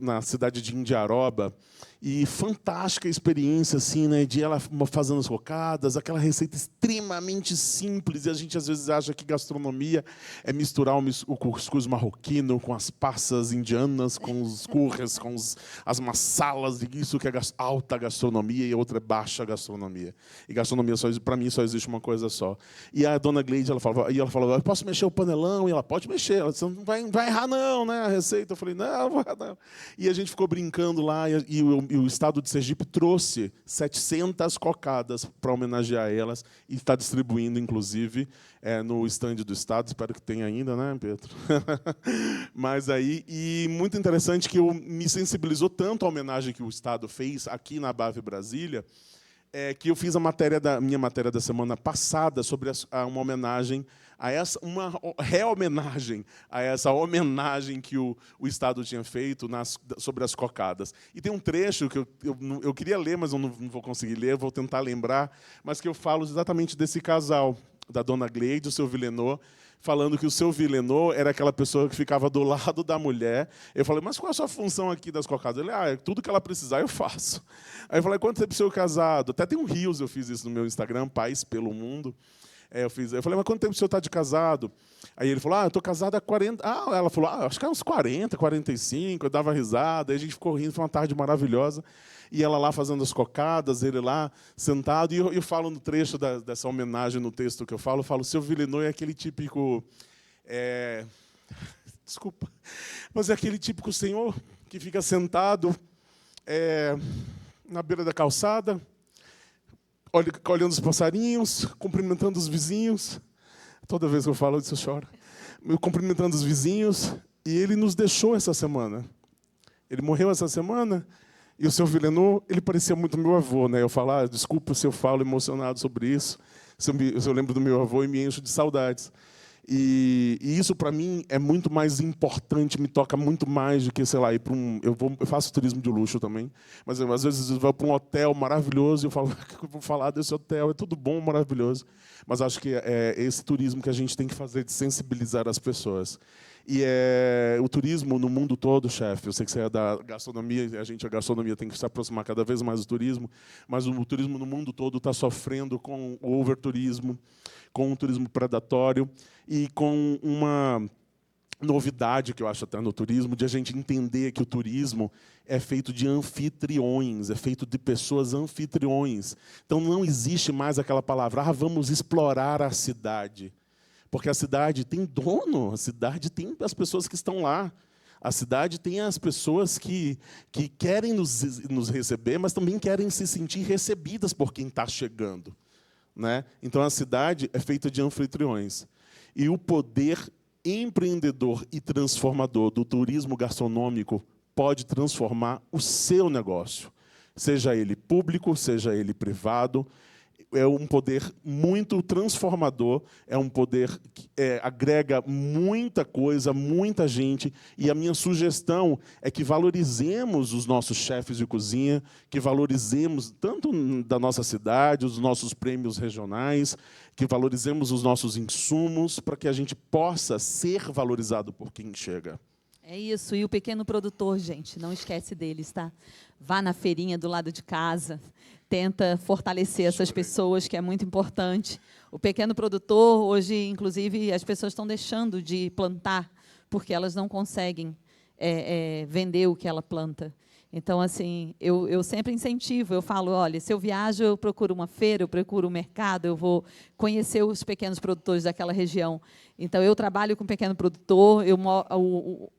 na cidade de Indiaroba, E fantástica experiência, assim, né, de ela fazendo as cocadas, aquela receita extremamente simples. E a gente, às vezes, acha que gastronomia é misturar o cuscuz marroquino com as passas indianas, com os curries, com as massalas. E isso que é alta gastronomia e outra é baixa gastronomia. E gastronomia, para mim, só existe uma coisa só. E a dona Gleide, ela falava, eu posso mexer o panelão? E ela, pode mexer. Ela disse, não vai errar não, né, a receita. Eu falei, não vou errar não. E a gente ficou brincando lá, e o estado de Sergipe trouxe 700 cocadas para homenagear elas e está distribuindo, inclusive, no estande do estado. Espero que tenha ainda, né, Pedro? Mas aí, e muito interessante que me sensibilizou tanto a homenagem que o estado fez aqui na Abave Brasília, que eu fiz minha matéria da semana passada sobre uma homenagem uma rehomenagem a essa homenagem que o Estado tinha feito sobre as cocadas. E tem um trecho que eu queria ler, mas eu não vou conseguir ler, vou tentar lembrar, mas que eu falo exatamente desse casal, da dona Gleide e o seu Villeneuve, falando que o seu Villeneuve era aquela pessoa que ficava do lado da mulher. Eu falei, mas qual é a sua função aqui das cocadas? Ele, tudo que ela precisar eu faço. Aí eu falei, quanto tempo você é casado? Até tem um Reels, eu fiz isso no meu Instagram, Paz pelo Mundo. Eu falei, mas quanto tempo o senhor está de casado? Aí ele falou, eu estou casado há 40... ela falou, acho que é uns 40, 45, eu dava risada, aí a gente ficou rindo, foi uma tarde maravilhosa. E ela lá fazendo as cocadas, ele lá sentado, e eu falo no trecho dessa homenagem, no texto que eu falo, o seu Villeneuve é aquele típico... Desculpa, mas é aquele típico senhor que fica sentado na beira da calçada, olhando os passarinhos, cumprimentando os vizinhos. Toda vez que eu falo isso, eu choro. Cumprimentando os vizinhos. E ele nos deixou essa semana. Ele morreu essa semana. E o seu Villeneuve, ele parecia muito meu avô, né? Eu falo, desculpa se eu falo emocionado sobre isso. Se eu lembro do meu avô e me encho de saudades. E isso, para mim, é muito mais importante, me toca muito mais do que, sei lá, ir para eu faço turismo de luxo também, mas às vezes eu vou para um hotel maravilhoso e eu falo, o que eu vou falar desse hotel? É tudo bom, maravilhoso. Mas acho que é esse turismo que a gente tem que fazer, de sensibilizar as pessoas. E o turismo no mundo todo, chefe, eu sei que você é da gastronomia, a gastronomia tem que se aproximar cada vez mais do turismo, mas o turismo no mundo todo está sofrendo com o overturismo, com um turismo predatório e com uma novidade que eu acho até no turismo, de a gente entender que o turismo é feito de anfitriões, é feito de pessoas anfitriões. Então não existe mais aquela palavra, vamos explorar a cidade. Porque a cidade tem dono, a cidade tem as pessoas que estão lá. A cidade tem as pessoas que querem nos receber, mas também querem se sentir recebidas por quem está chegando. Né? Então, a cidade é feita de anfitriões. E o poder empreendedor e transformador do turismo gastronômico pode transformar o seu negócio, seja ele público, seja ele privado. É um poder muito transformador, é um poder que agrega muita coisa, muita gente. E a minha sugestão é que valorizemos os nossos chefes de cozinha, que valorizemos tanto da nossa cidade, os nossos prêmios regionais, que valorizemos os nossos insumos, para que a gente possa ser valorizado por quem chega. É isso, e o pequeno produtor, gente, não esquece deles, tá? Vá na feirinha do lado de casa, tenta fortalecer essas pessoas, que é muito importante. O pequeno produtor, hoje, inclusive, as pessoas estão deixando de plantar, porque elas não conseguem vender o que ela planta. Então, assim, eu sempre incentivo, eu falo, olha, se eu viajo, eu procuro uma feira, eu procuro um mercado, eu vou conhecer os pequenos produtores daquela região. Então, eu trabalho com pequeno produtor,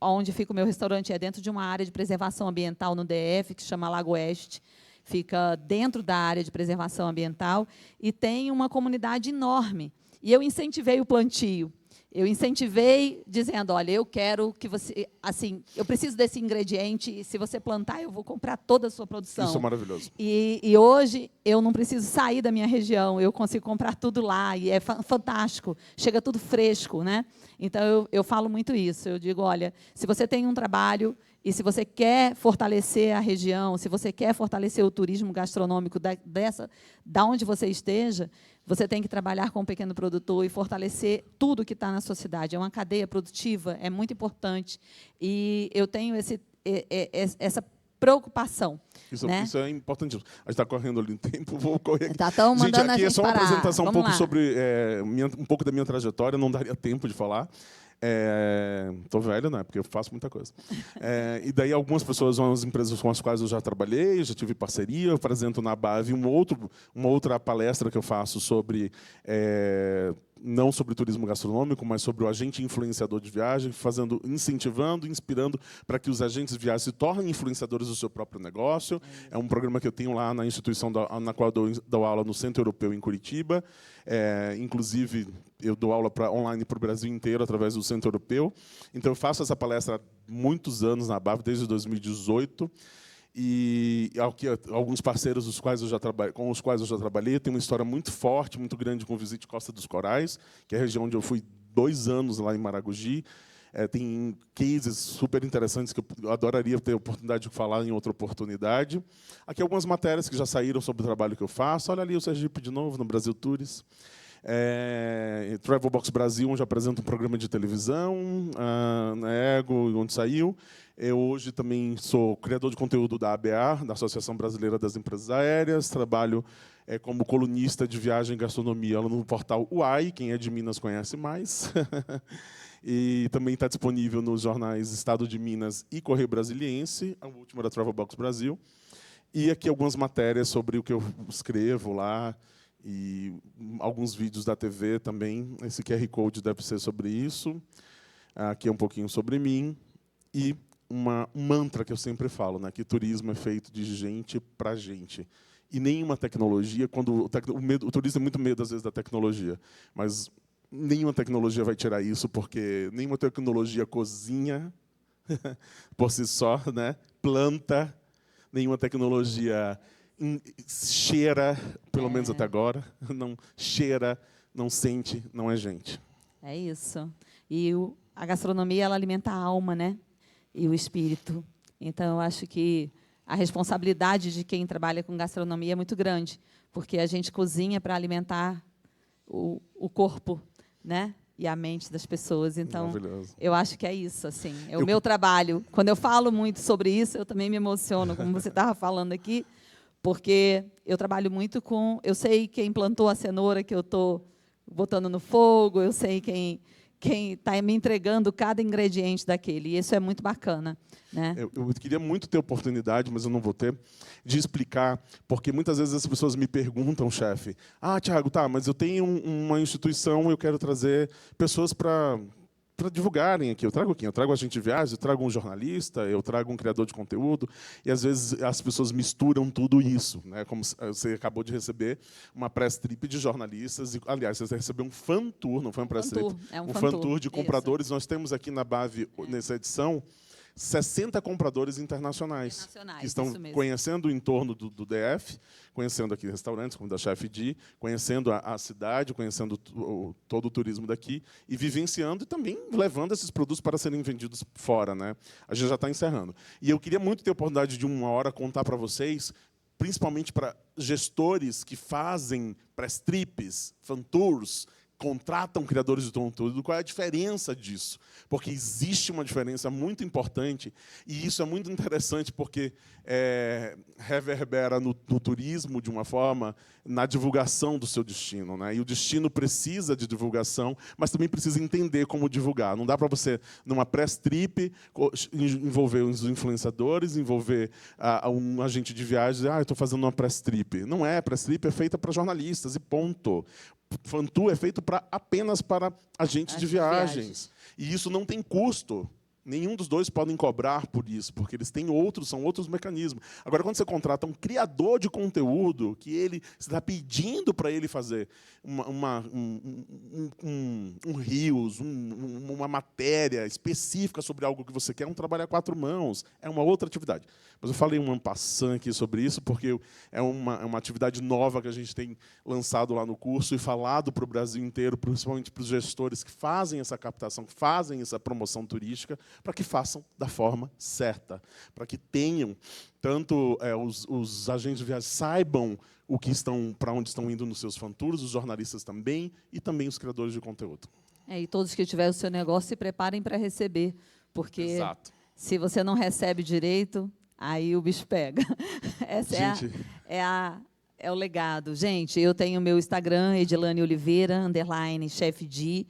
onde fica o meu restaurante é dentro de uma área de preservação ambiental no DF, que se chama Lago Oeste, fica dentro da área de preservação ambiental, e tem uma comunidade enorme. E eu incentivei o plantio. Eu incentivei dizendo, olha, eu quero que você, assim, eu preciso desse ingrediente, e se você plantar, eu vou comprar toda a sua produção. Isso é maravilhoso. E hoje eu não preciso sair da minha região, eu consigo comprar tudo lá, e é fantástico, chega tudo fresco, né? Então, eu falo muito isso, eu digo, olha, se você tem um trabalho, e se você quer fortalecer a região, se você quer fortalecer o turismo gastronômico da onde você esteja, você tem que trabalhar com o pequeno produtor e fortalecer tudo que está na sua cidade. É uma cadeia produtiva, é muito importante. E eu tenho essa preocupação né? Isso é importante. A gente está correndo ali no tempo, vou correr aqui. Estão mandando Aqui a é gente só uma parar. apresentação um Vamos pouco lá. sobre um pouco da minha trajetória, não daria tempo de falar. Tô velho, né? Porque eu faço muita coisa. E daí algumas pessoas são as empresas com as quais eu já trabalhei, já tive parceria, eu apresento na BAV uma outra palestra que eu faço sobre não sobre turismo gastronômico, mas sobre o agente influenciador de viagem, incentivando, inspirando para que os agentes de viagem se tornem influenciadores do seu próprio negócio. É um programa que eu tenho lá na instituição na qual eu dou aula no Centro Europeu em Curitiba. Inclusive, eu dou aula online para o Brasil inteiro através do Centro Europeu. Então, eu faço essa palestra há muitos anos na BAV, desde 2018. E alguns parceiros com os quais eu já trabalhei, tem uma história muito forte, muito grande com o Visite Costa dos Corais, que é a região onde eu fui 2 anos lá em Maragogi. Tem cases super interessantes que eu adoraria ter a oportunidade de falar em outra oportunidade. Aqui algumas matérias que já saíram sobre o trabalho que eu faço. Olha ali o Sergipe de novo, no Brasil Tours. Travel Box Brasil, onde apresento um programa de televisão, na Ego, onde saiu. Eu hoje também sou criador de conteúdo da ABA, da Associação Brasileira das Empresas Aéreas. Trabalho como colunista de viagem e gastronomia no portal UAI, quem é de Minas conhece mais. E também está disponível nos jornais Estado de Minas e Correio Brasiliense, a última da Travel Box Brasil. E aqui algumas matérias sobre o que eu escrevo lá, e alguns vídeos da TV também. Esse QR Code deve ser sobre isso. Aqui é um pouquinho sobre mim. E um mantra que eu sempre falo, né, que turismo é feito de gente para gente. E nenhuma tecnologia, o turista tem muito medo, às vezes, da tecnologia, mas nenhuma tecnologia vai tirar isso, porque nenhuma tecnologia cozinha por si só, né, planta, nenhuma tecnologia cheira, pelo menos até agora, não cheira, não sente, não é gente. É isso. E a gastronomia, ela alimenta a alma, né? E o espírito. Então, eu acho que a responsabilidade de quem trabalha com gastronomia é muito grande, porque a gente cozinha para alimentar o corpo, né? E a mente das pessoas. Então, eu acho que é isso, assim. O meu trabalho. Quando eu falo muito sobre isso, eu também me emociono, como você estava falando aqui, porque eu trabalho muito com... Eu sei quem plantou a cenoura que eu estou botando no fogo, eu sei quem está me entregando cada ingrediente daquele. E isso é muito bacana, né? Eu queria muito ter oportunidade, mas eu não vou ter, de explicar, porque muitas vezes as pessoas me perguntam, chefe, Thiago, tá, mas eu tenho uma instituição, eu quero trazer pessoas para divulgarem aqui. Eu trago quem? Eu trago agente de viagem, eu trago um jornalista, eu trago um criador de conteúdo, e às vezes as pessoas misturam tudo isso, né? Como você acabou de receber uma press trip de jornalistas, e, aliás, você recebeu um fan tour, não foi um press trip, um fan tour de compradores. Isso. Nós temos aqui na BAV, nessa edição, 60 compradores internacionais que estão conhecendo o entorno do DF, conhecendo aqui restaurantes, como da Chef D, conhecendo a cidade, conhecendo todo o turismo daqui e vivenciando e também levando esses produtos para serem vendidos fora, né? A gente já está encerrando. E eu queria muito ter a oportunidade de uma hora contar para vocês, principalmente para gestores que fazem press trips, fan tours, contratam criadores de conteúdo, qual é a diferença disso? Porque existe uma diferença muito importante, e isso é muito interessante porque reverbera no turismo, de uma forma, na divulgação do seu destino, né? E o destino precisa de divulgação, mas também precisa entender como divulgar. Não dá para você, numa press trip, envolver os influenciadores, envolver um agente de viagem, eu estou fazendo uma press trip. Não é, press trip é feita para jornalistas, e ponto. Fan tour é feito apenas para agentes de viagens. E isso não tem custo. Nenhum dos dois podem cobrar por isso, porque eles têm são outros mecanismos. Agora, quando você contrata um criador de conteúdo, que ele está pedindo para ele fazer um reels, uma matéria específica sobre algo que você quer, um trabalho a 4 mãos, é uma outra atividade. Mas eu falei uma passant aqui sobre isso, porque é uma atividade nova que a gente tem lançado lá no curso e falado para o Brasil inteiro, principalmente para os gestores que fazem essa captação, que fazem essa promoção turística, para que façam da forma certa, para que tenham, tanto os agentes de viagem saibam para onde estão indo nos seus fan tours, os jornalistas também, e também os criadores de conteúdo. E todos que tiverem o seu negócio, se preparem para receber, porque se você não recebe direito, aí o bicho pega. Essa Gente, é o legado. Gente, eu tenho meu Instagram, Edilane Oliveira, _Chef Di.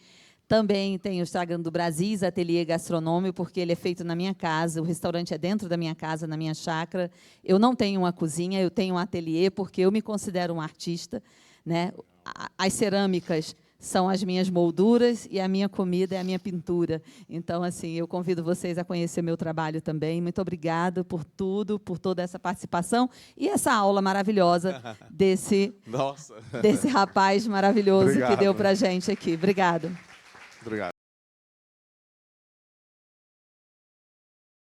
Também tenho o Instagram do Brasis Ateliê Gastronômico, porque ele é feito na minha casa, o restaurante é dentro da minha casa, na minha chácara. Eu não tenho uma cozinha, eu tenho um ateliê, porque eu me considero um artista, né? As cerâmicas são as minhas molduras e a minha comida é a minha pintura. Então, assim, eu convido vocês a conhecer meu trabalho também. Muito obrigada por tudo, por toda essa participação e essa aula maravilhosa desse nossa. rapaz maravilhoso que Obrigado. deu para a gente aqui. Obrigada. Obrigado.